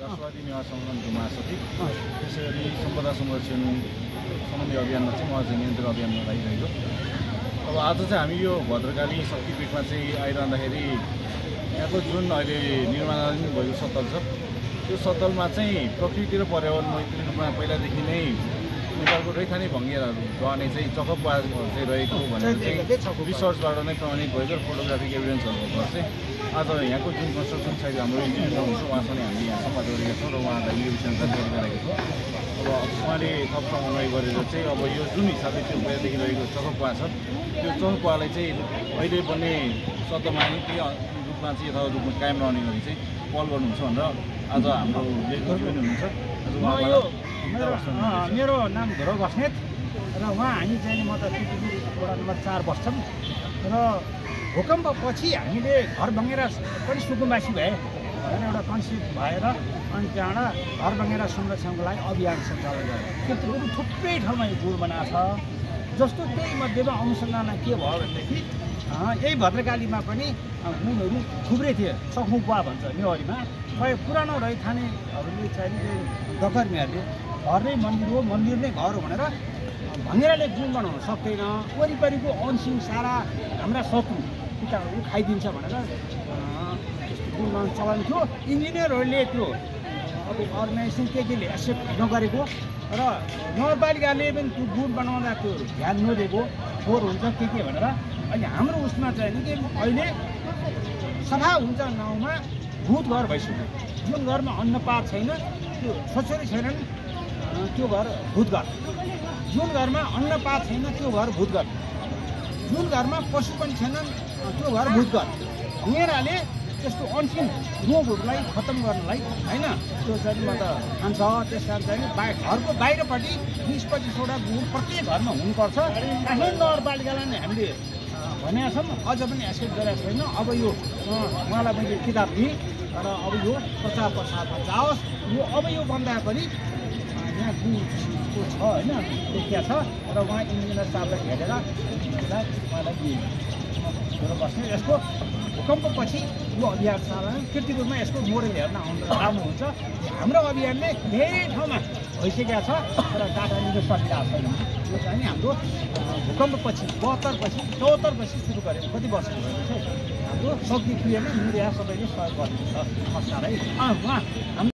राष्ट्रवादी नेवार सङ्गठनको महासचिव, त्यसै गरी सम्पदा संरक्षण सम्बन्धी अभियानमा चाहिँ म चाहिँ नियन्त्रण अभियानमा लागिरहेको। अब आज चाहिँ हामी यो भद्रकाली शक्तिपीठमा चाहिँ आइरहँदाखेरि यहाँको जुन अहिले निर्माणाधीन भएको सत्तल छ, त्यो सत्तलमा चाहिँ प्रकृति र पर्यावरण मैत्री रूपमा पहिलादेखि नै नेपालको रैथाने भङ्गेराहरू रहने चाहिँ चकपा चाहिँ रहेको भनेर चाहिँ रिसर्चबाट नै प्रमाणित भएको र फोटोग्राफिक एभिडेन्सहरूको भएर चाहिँ आज यहाँको जुन कन्स्ट्रक्सन साइड हाम्रो इन्जिनियर हुनुहुन्छ उहाँसँग हामी यहाँ सम्वाद गरेका छौँ र उहाँलाई यो विषयमा जानकारी गराएको छौँ। अब उहाँले थप समन्वय गरेर चाहिँ अब यो जुन हिसाबले त्यो पहिलादेखि रहेको चकपा छ, त्यो चकपालाई चाहिँ अहिले बन्ने सत्तमा केही रूपमा चाहिँ यथावत रूपमा कायम रहने गरी चाहिँ पहल गर्नुहुन्छ भनेर आज हाम्रो लेखकहरू पनि हुनुहुन्छ। मेरो नाम ध्रुव बस्नेत र उहाँ हामी चाहिँ म त वडा नम्बर 4 बस्छौँ र भूकम्पपछि हामीले घर भङ्गेरा पनि सुकुम्बासी भए भनेर एउटा कन्सेप्ट भएर अनि त्यहाँबाट घर भङ्गेरा संरक्षणको लागि अभियान सञ्चालन गऱ्यो। त्यो थुप्रै ठाउँमा यो गुड बनाएको छ। जस्तो त्यही मध्येमा अनुसन्धान के भयो भनेदेखि यही भद्रकालीमा पनि गुणहरू थुप्रै थिए। सखुवा भन्छ नेवारीमा। खै पुरानो रैथानेहरूले चाहिँ दखर्मीहरूले घर नै मन्दिर हो, मन्दिर नै घर हो भनेर भङ्गेराले गुण बनाउन सक्दैन, वरिपरिको अनसिन सारा हाम्रा शत्रु पिताहरू खाइदिन्छ भनेर गुण बनाउनु चलन थियो। इन्जिनियरहरूले त्यो अब अर्गनाइजेसन केले एक्सेप्ट नगरेको र नगरपालिकाले पनि त्यो गुण बनाउँदा त्यो ध्यान नदिएको फोहोर हुन्छ के भनेर अहिले हाम्रो उसमा चाहिँ नि के अहिले सफा हुन्छ नाउँमा भूत घर भइसक्यो। जुन घरमा अन्नपात छैन, त्यो छोरी छैनन्, त्यो घर भूत घर। जुन घरमा अन्नपात छैन त्यो घर भूत घर। जुन घरमा पशु पनि छैनन् त्यो घर भूत घर। भङ्गेराले त्यस्तो अनसिन रोगहरूलाई खत्तम गर्नलाई होइन त्यो चाहिँ म त खान्छ। त्यस कारण चाहिँ घरको बाहिरपट्टि 20-25वटा गुण प्रत्येक घरमा हुनुपर्छ। काठमाडौँ नगरपालिकालाई नै हामीले भनेका छौँ, अझ पनि एक्सेप्ट गरेको छैन। अब यो उहाँलाई मैले किताब दिएँ र अब यो प्रचार प्रसारमा जाओस्। यो अब यो भन्दा पनि यहाँ गुणको छ होइन देखिया छ र उहाँ इन्जिनियर साहबलाई हेरेर उहाँलाई दिएँ बस्ने। यसको भूकम्पपछि यो अभियान चालन कृत्रिम रूपमा यसको मोडेल हेर्न आउनु राम्रो हुन्छ। हाम्रो अभियानले धेरै ठाउँमा भइसकेको छ र डाटा लिनु सकिरहेको छैन। यो चाहिँ हाम्रो भूकम्पपछि 72 पछि सुरु गरेको कति वर्ष भएको चाहिँ हाम्रो शक्ति क्रियाले मिडिया सबैले सहयोग गर्नुहुन्छ। नमस्कार है।